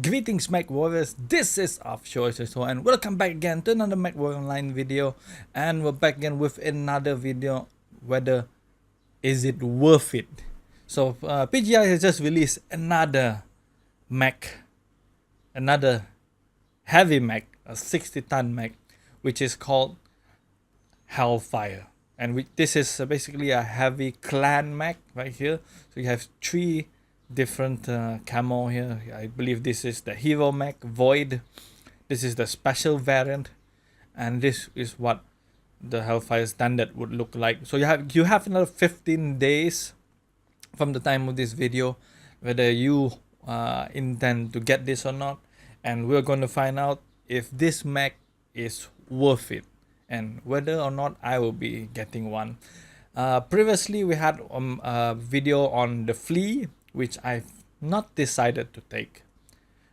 Greetings Mechwarriors, this is Offshore and welcome back again to another Mechwarrior Online video, and we're back again with another video, whether is it worth it. So PGI has just released another mech, another heavy mech, a 60-ton mech, which is called Hellfire. And this is basically a heavy clan mech right here. So you have three different camo here. I believe this is the hero mech Void, this is the special variant, and this is what the Hellfire standard would look like. So you have another 15 days from the time of this video whether you intend to get this or not, and we're going to find out if this mech is worth it and whether or not I will be getting one. Previously we had a video on the Flea, which I've not decided to take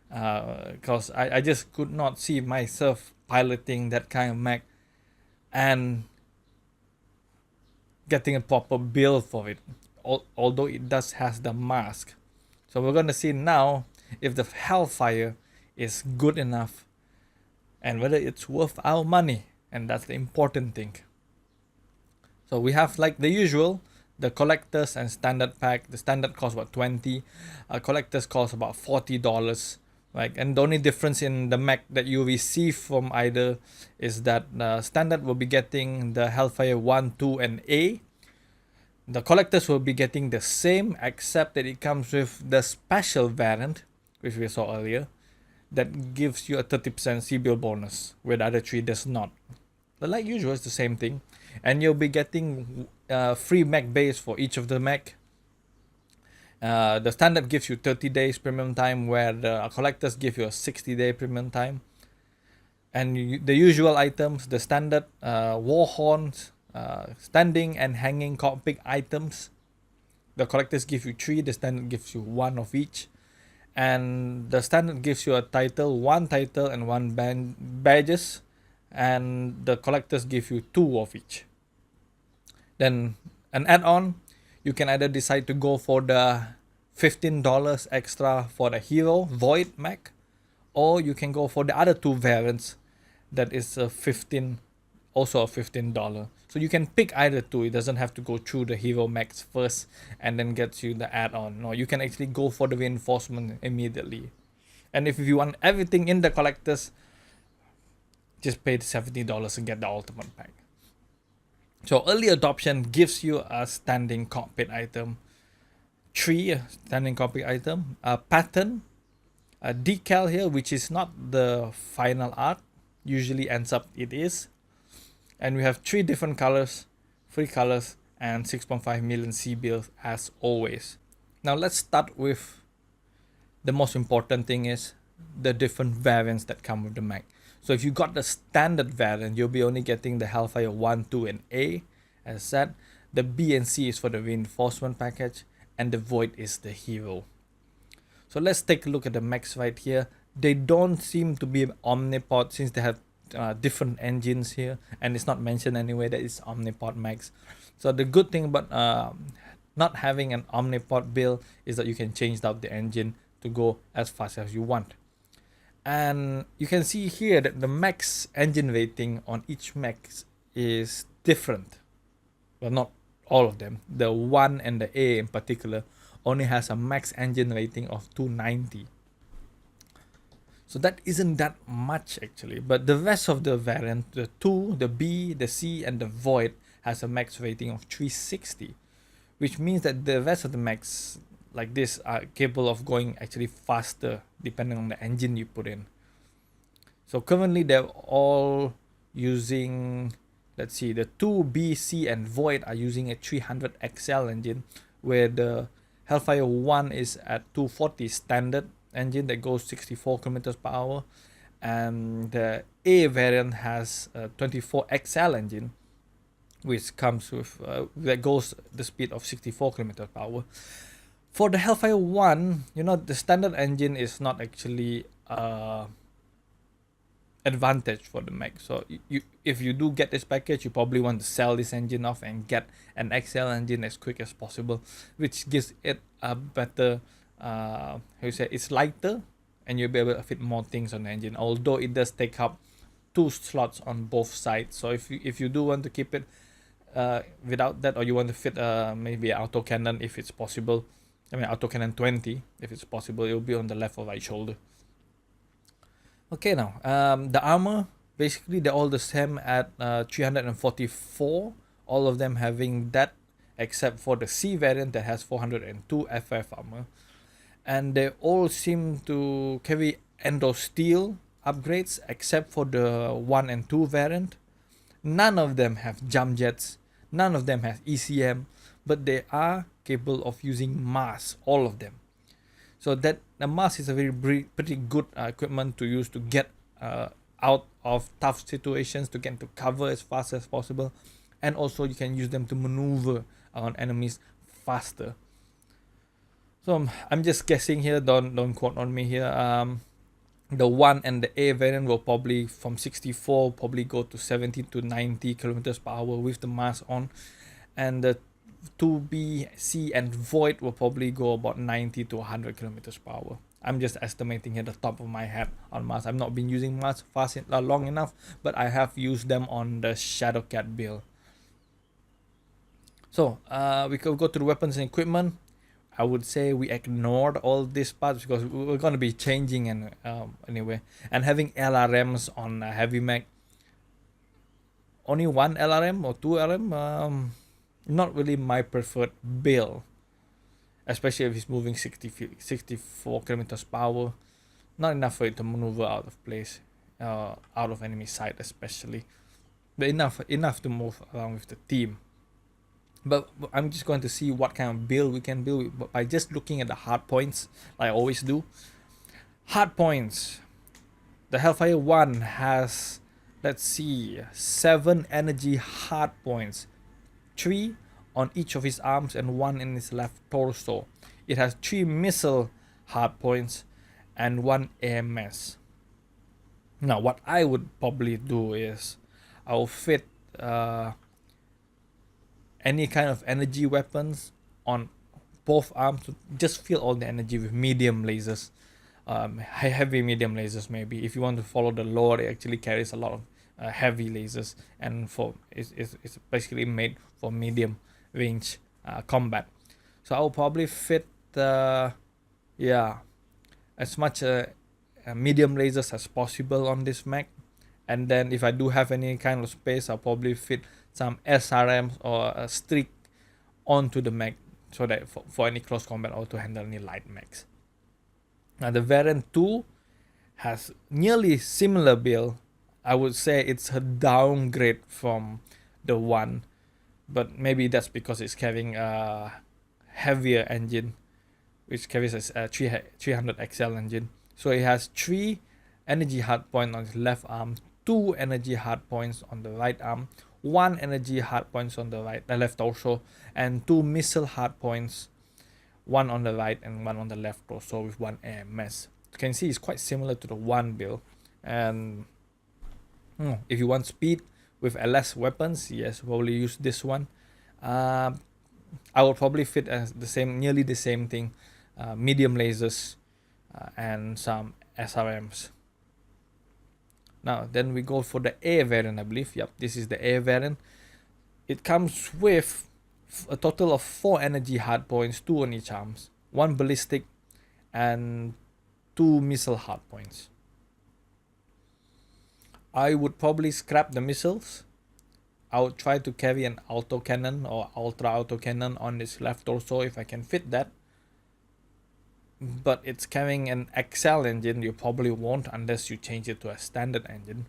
because I just could not see myself piloting that kind of mech and getting a proper build for it, although it does has the MASC. So we're going to see now if the Hellfire is good enough and whether it's worth our money, and that's the important thing. So we have, like the usual, the collectors and standard pack. The standard costs about 20, collectors cost about $40, right? And the only difference in the mech that you receive from either is that standard will be getting the Hellfire 1, 2, and A. The collectors will be getting the same, except that it comes with the special variant, which we saw earlier, that gives you a 30% C-Build bonus, where the other three does not. But like usual, it's the same thing. And you'll be getting free mech base for each of the mech. The standard gives you 30 days premium time, where the collectors give you a 60-day premium time. And the usual items, the standard war horns, standing and hanging cockpit items, the collectors give you 3, the standard gives you 1 of each. And the standard gives you a title, 1 title and 1 badges, and the collectors give you 2 of each. Then an add-on, you can either decide to go for the $15 extra for the hero Void mech, or you can go for the other 2 variants that is also a $15. So you can pick either 2. It doesn't have to go through the hero mechs first and then gets you the add-on. No, you can actually go for the reinforcement immediately. And if you want everything in the collectors, just pay the $70 and get the ultimate pack. So early adoption gives you a standing cockpit item, 3 standing cockpit item, a pattern, a decal here, which is not the final art, usually ends up it is. And we have 3 different colors, 3 colors, and 6.5 million C-Builds as always. Now let's start with the most important thing, is the different variants that come with the mech. So if you got the standard variant, you'll be only getting the Hellfire 1, 2, and A. As said, the B and C is for the reinforcement package, and the Void is the hero. So let's take a look at the mechs right here. They don't seem to be omnipod, since they have different engines here, and it's not mentioned anywhere that it's omnipod mechs. So the good thing about not having an omnipod build is that you can change out the engine to go as fast as you want. And you can see here that the max engine rating on each mech is different. Well, not all of them. The 1 and the A in particular only has a max engine rating of 290. So that isn't that much actually. But the rest of the variant, the 2, the B, the C, and the Void, has a max rating of 360. Which means that the rest of the mechs like this are capable of going actually faster depending on the engine you put in. So currently they're all using, let's see, the 2, B, C, and Void are using a 300 XL engine, where the Hellfire 1 is at 240 standard engine that goes 64 kilometers per hour, and the A variant has a 24 XL engine, which comes with that goes the speed of 64 kilometers per hour. For the Hellfire 1, the standard engine is not actually advantage for the mech. So if you do get this package, you probably want to sell this engine off and get an XL engine as quick as possible, which gives it a better, it's lighter and you'll be able to fit more things on the engine, although it does take up 2 slots on both sides. So if you do want to keep it without that, or you want to fit maybe an autocannon if it's possible, I mean autocannon 20 if it's possible, it will be on the left or right shoulder. Okay, now the armor, basically they're all the same at 344, all of them having that, except for the C variant that has 402 FF armor, and they all seem to carry endo steel upgrades except for the 1 and 2 variant. None of them have jump jets, none of them have ECM, but they are capable of using MASC, all of them. So that the MASC is a pretty good equipment to use to get out of tough situations, to get to cover as fast as possible, and also you can use them to maneuver on enemies faster. So I'm just guessing here, don't quote on me here. The 1 and the A variant will probably from 64 probably go to 70 to 90 kilometers per hour with the MASC on, and the 2B, C, and Void will probably go about 90 to 100 kilometers per hour. I'm just estimating here the top of my head on MASC. I've not been using MASC long enough, but I have used them on the Shadowcat build. So we could go to the weapons and equipment. I would say we ignored all these parts because we're going to be changing and anyway. And having LRMs on a heavy mech, only one LRM or two LRM, not really my preferred build, especially if it's moving 64 kilometers per hour. Not enough for it to maneuver out of place, out of enemy sight especially, but enough to move around with the team. But I'm just going to see what kind of build we can build by just looking at the hard points, like I always do. Hard points. The Hellfire 1 has, let's see, 7 energy hard points. 3 on each of his arms and 1 in his left torso. It has 3 missile hard points and 1 AMS. Now what I would probably do is I'll fit any kind of energy weapons on both arms to just fill all the energy with medium lasers, heavy medium lasers maybe. If you want to follow the lore, it actually carries a lot of heavy lasers, and it's basically made for medium range combat. So I'll probably fit as much medium lasers as possible on this mech, and then if I do have any kind of space, I'll probably fit some SRMs or a streak onto the mech, so that for any close combat or to handle any light mechs. Now the variant 2 has nearly similar build. I would say it's a downgrade from the 1, but maybe that's because it's carrying a heavier engine, which carries a 300 XL engine. So it has 3 energy hard points on his left arm, 2 energy hard points on the right arm, 1 energy hard points on the left torso, and 2 missile hard points, 1 on the right and 1 on the left torso with 1 AMS. You can see it's quite similar to the 1 build. And if you want speed with LS weapons, yes, probably use this one. I will probably fit as nearly the same thing, medium lasers and some SRMs. Now then we go for the A variant, I believe. Yep, this is the A variant. It comes with a total of 4 energy hard points, 2 on each arms, 1 ballistic, and 2 missile hard points. I would probably scrap the missiles. I would try to carry an autocannon or ultra autocannon on this left torso if I can fit that. But it's carrying an XL engine, you probably won't unless you change it to a standard engine,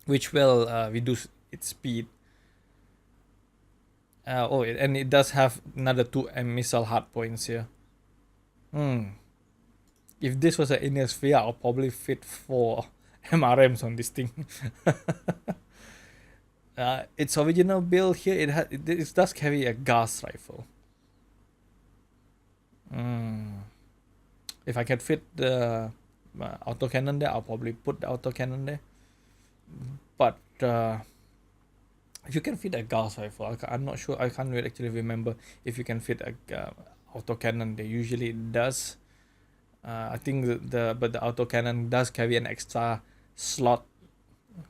which will reduce its speed. And it does have another 2 missile hard points here. If this was an inner sphere, I'll probably fit 4 MRMs on this thing. Its original build here, it does carry a gas rifle. If I can fit the autocannon there, I'll probably put the autocannon there. But if you can fit a gas rifle, I'm not sure. I can't really actually remember if you can fit a autocannon there. Usually it does. I think but the autocannon does carry an extra slot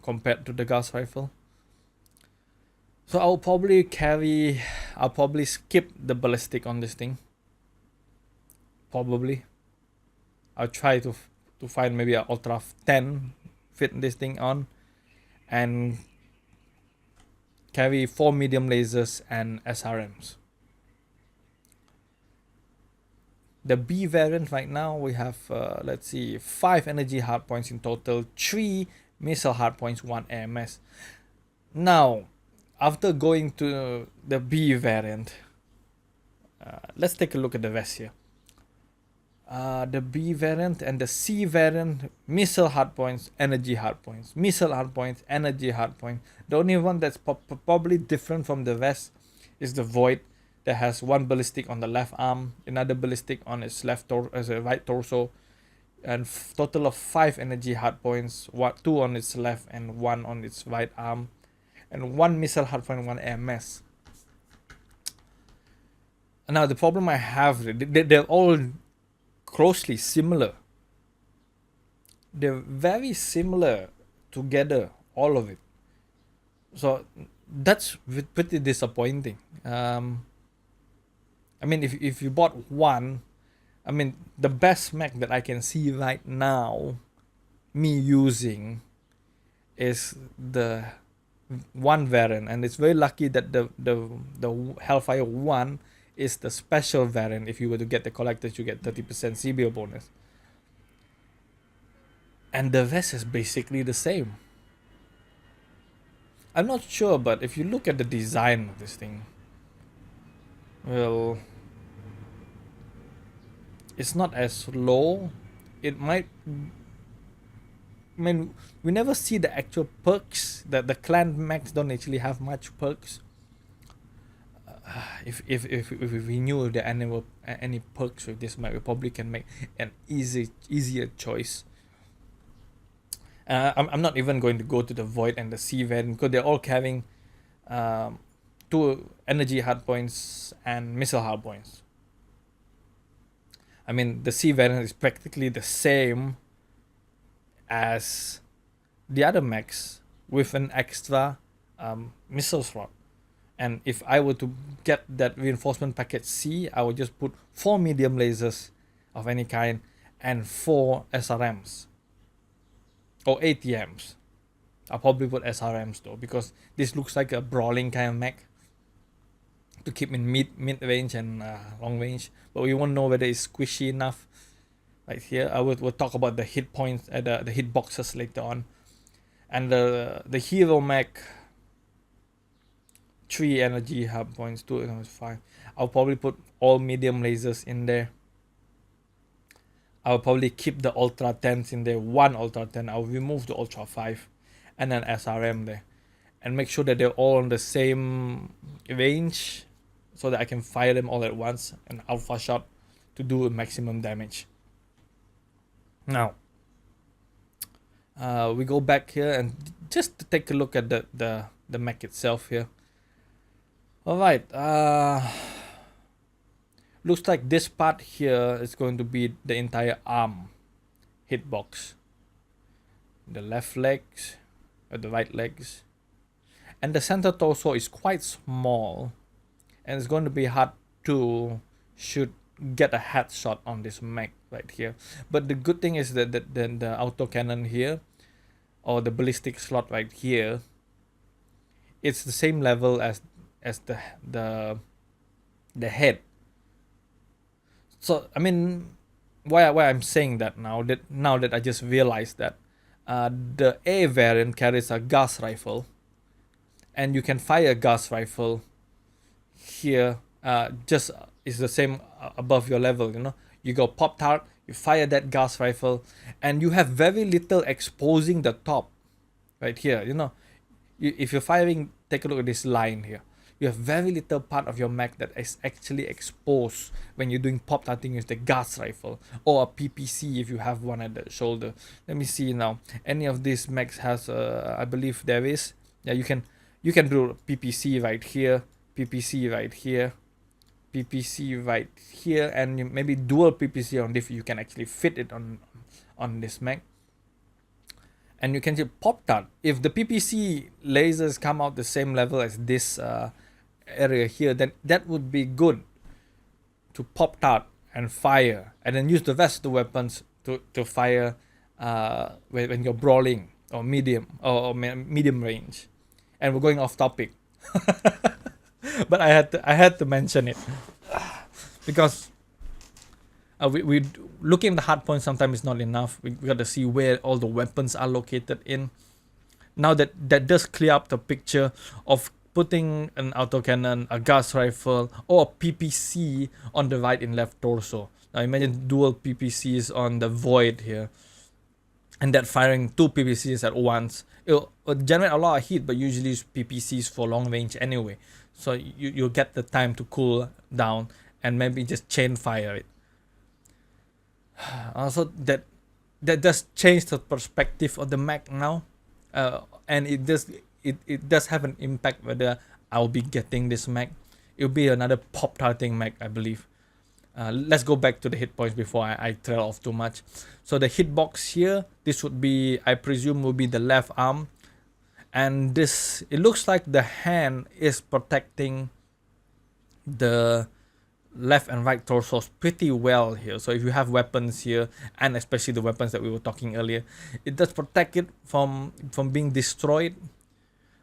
compared to the Gauss rifle. So I'll probably skip the ballistic on this thing. Probably. I'll try to find maybe an Ultra 10 fit this thing on, and carry 4 medium lasers and SRMs. The B variant right now we have let's see, 5 energy hardpoints in total, 3 missile hardpoints, 1 AMS. Now, after going to the B variant, let's take a look at the rest here. The B variant and the C variant, missile hardpoints, energy hardpoints, missile hardpoints, energy hardpoint. The only one that's probably different from the rest is the Void, that has 1 ballistic on the left arm, another ballistic on its right torso, and total of 5 energy hardpoints, 2 on its left and 1 on its right arm, and 1 missile hardpoint, 1 AMS. Now the problem I have, they're all closely similar. They're very similar together, all of it. So that's pretty disappointing. I mean, if you bought one, I mean, the best mech that I can see right now me using is the 1 variant, and it's very lucky that the Hellfire 1 is the special variant. If you were to get the collectors, you get 30% CBO bonus. And the rest is basically the same. I'm not sure, but if you look at the design of this thing, well, it's not as low. It might, I mean, we never see the actual perks. That the clan mechs don't actually have much perks. If we knew there any perks with this mech, we probably can make an easier choice. I'm not even going to go to the Void and the C variant, because they're all carrying 2 energy hardpoints and missile hardpoints. I mean, the C variant is practically the same as the other mechs with an extra missile slot. And if I were to get that reinforcement package C, I would just put 4 medium lasers of any kind and 4 SRMs or ATMs. I'll probably put SRMs though, because this looks like a brawling kind of mech to keep in mid range and long range, but we won't know whether it's squishy enough. Right here, we'll talk about the hit points, the hit boxes later on. And the hero mech, 3 energy hub points, 2 and 5. I'll probably put all medium lasers in there. I'll probably keep the Ultra 10s in there, 1 Ultra 10. I'll remove the Ultra 5 and an SRM there, and make sure that they're all on the same range so that I can fire them all at once, an alpha shot to do maximum damage. Now, we go back here and just to take a look at the mech itself here. Alright, looks like this part here is going to be the entire arm hitbox. The left legs, or the right legs. And the center torso is quite small, and it's going to be hard to get a headshot on this mech right here. But the good thing is that the autocannon here, or the ballistic slot right here, it's the same level as the head. So I mean, why I'm saying that now that I just realized that the A variant carries a gas rifle, and you can fire a gas rifle here, just is the same above your level. You know, you go pop tart, you fire that gas rifle, and you have very little exposing the top right here. You know, if you're firing, take a look at this line here. You have very little part of your mech that is actually exposed when you're doing pop tarting with the gas rifle, or a PPC if you have one at the shoulder. Let me see now. Any of these mechs has, I believe there is. Yeah, you can do PPC right here, PPC right here, PPC right here, and maybe dual PPC on if you can actually fit it on this mech. And you can see pop dart. If the PPC lasers come out the same level as this area here, then that would be good to pop dart and fire, and then use the rest of the weapons to fire when you're brawling or medium range. And we're going off topic, but I had to mention it because we looking at the hard points sometimes is not enough. We got to see where all the weapons are located in. Now that does clear up the picture of putting an autocannon, a gas rifle, or a PPC on the right and left torso. Now imagine dual PPCs on the void here, and that firing two PPCs at once. It'll generate a lot of heat, but usually use PPCs for long range anyway. So you'll get the time to cool down and maybe just chain fire it. Also, that does change the perspective of the mech now, and it does have an impact whether I'll be getting this mech. It'll be another pop darting mech, I believe. Let's go back to the hit points before I trail off too much. So the hitbox here, this would be, I presume, will be the left arm, and this, it looks like the hand is protecting the left and right torsos pretty well here. So if you have weapons here, and especially the weapons that we were talking earlier, it does protect it from being destroyed.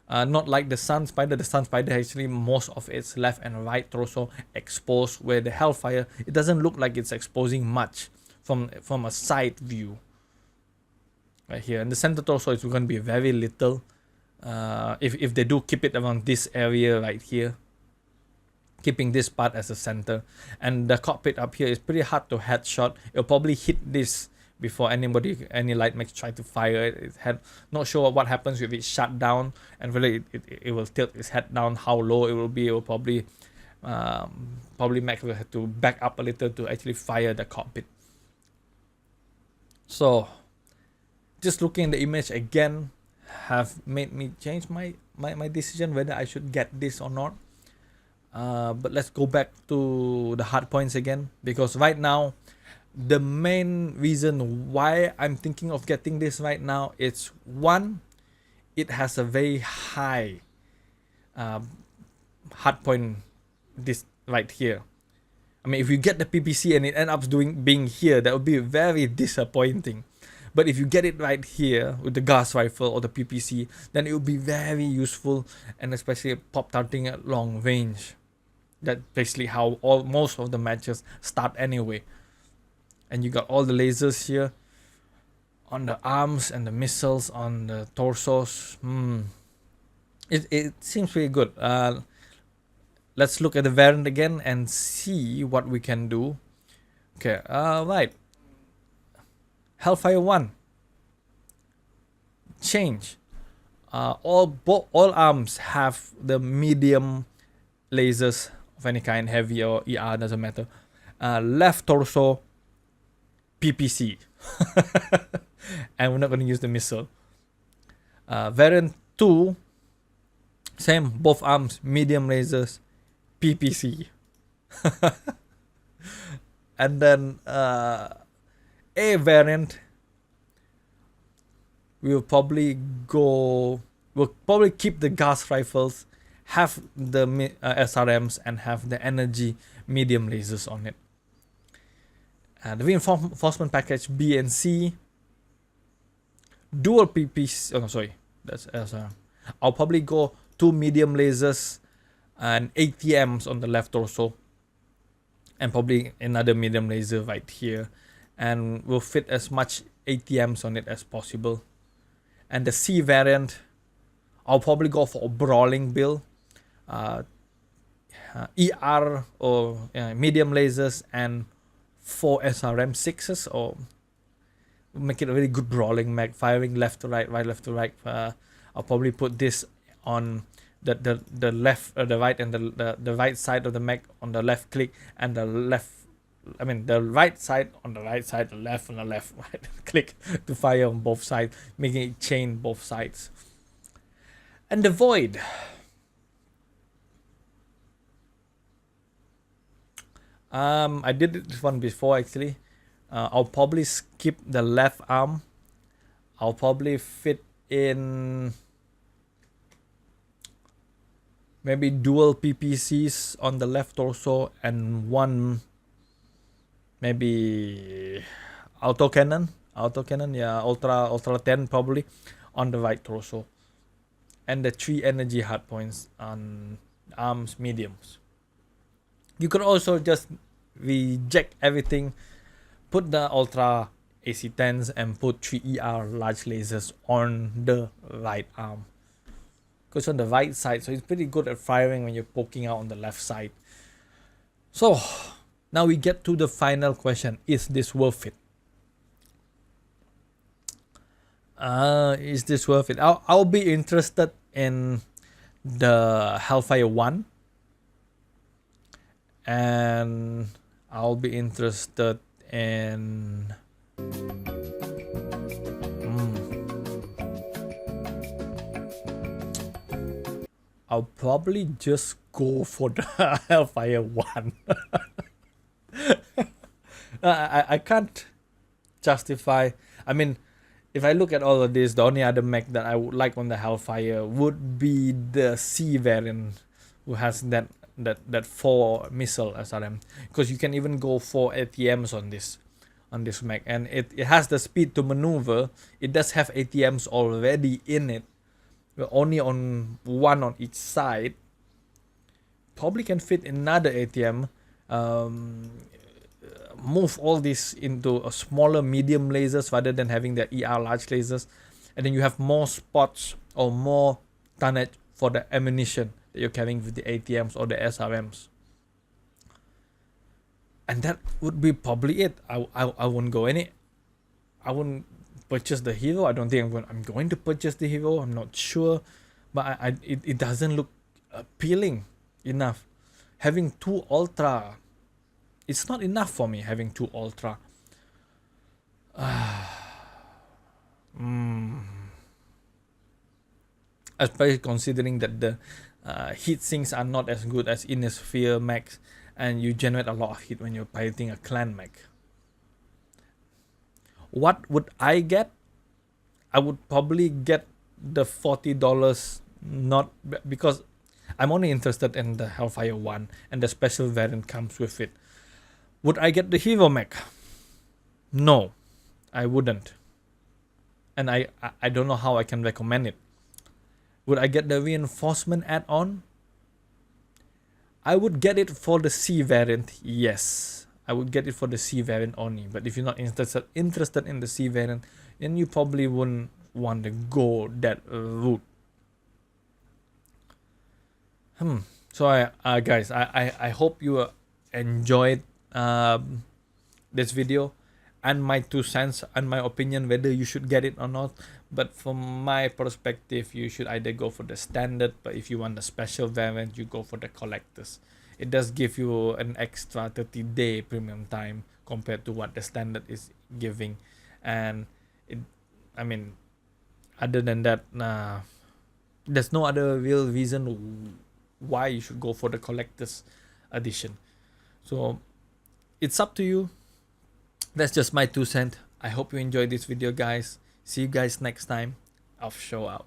Not like the Sun Spider. The Sun Spider actually most of its left and right torso exposed, where the Hellfire, it doesn't look like it's exposing much from a side view. Right here, and the center torso is going to be very little. If they do keep it around this area right here, keeping this part as a center, and the cockpit up here is pretty hard to headshot. It'll probably hit this before any light mechs try to fire its head. Not sure what happens if it's shut down and whether it will tilt its head down, how low it will be. It will probably mech will have to back up a little to actually fire the cockpit. So just looking at the image again have made me change my decision whether I should get this or not. But let's go back to the hard points again, because right now the main reason why I'm thinking of getting this right now is, one, it has a very high hard point this right here. I mean, if you get the PPC and it ends up being here, that would be very disappointing. But if you get it right here with the gas rifle or the PPC, then it will be very useful, and especially pop darting at long range. That's basically how most of the matches start anyway. And you got all the lasers here on the arms and the missiles on the torsos. It seems pretty good. Let's look at the variant again and see what we can do. Okay, right. Hellfire 1. Change. All arms have the medium lasers of any kind, heavy or ER, doesn't matter. Left torso, PPC. And we're not going to use the missile. Variant 2, same, both arms, medium lasers, PPC. And then A variant, we'll probably keep the gas rifles, have the SRMs, and have the energy medium lasers on it. The reinforcement package B and C, dual PPs. Oh, sorry, that's SRM. I'll probably go 2 medium lasers and ATMs on the left torso, and probably another medium laser right here, and we'll fit as much ATMs on it as possible. And the C variant, I'll probably go for a brawling build, ER or medium lasers and 4 SRM 6s, or make it a really good brawling mech, firing left to right, left to right. I'll probably put this on the left, the right, and the right side of the mech on the left click, and the right side on the right side, the left on the left, right click to fire on both sides, making it chain both sides. And the void. I did this one before actually. I'll probably skip the left arm. I'll probably fit in maybe dual PPCs on the left torso and one maybe autocannon, yeah, ultra 10 probably on the right torso, and the 3 energy hard points on arms mediums. You could also just reject everything, put the ultra AC10s and put 3 ER large lasers on the right arm, because on the right side, so it's pretty good at firing when you're poking out on the left side. So now we get to the final question: is this worth it? Is this worth it? I'll be interested in the Hellfire 1, and I'll be interested in I'll probably just go for the Hellfire 1. I can't justify. I mean, if I look at all of this, the only other mech that I would like on the Hellfire would be the C variant, who has that 4 missile SRM, because you can even go 4 ATMs on this mech, and it has the speed to maneuver. It does have ATMs already in it, but only on one on each side. Probably can fit another ATM. Move all this into a smaller medium lasers rather than having the ER large lasers, and then you have more spots or more tonnage for the ammunition that you're carrying with the ATMs or the SRMs. And that would be probably it. I won't go any. I wouldn't purchase the hero. I don't think I'm going to purchase the hero. I'm not sure, but it doesn't look appealing enough. Having 2 ultra, it's not enough for me. Having 2 ultra. Especially considering that the heat sinks are not as good as in a sphere mechs, and you generate a lot of heat when you're piloting a clan mech. What would I get? I would probably get the $40, not because I'm only interested in the Hellfire 1 and the special variant comes with it. Would I get the hero mech? No, I wouldn't. And I don't know how I can recommend it. Would I get the reinforcement add-on? I would get it for the C variant, yes. I would get it for the C variant only. But if you're not interested in the C variant, then you probably wouldn't want to go that route. So guys, I hope you enjoyed this video and my 2 cents and my opinion whether you should get it or not. But from my perspective, you should either go for the standard, but if you want the special variant, you go for the collectors. It does give you an extra 30-day premium time compared to what the standard is giving. And other than that, there's no other real reason why you should go for the collector's edition. So it's up to you. That's just my 2 cents. I hope you enjoyed this video, guys. See you guys next time. I'll show out.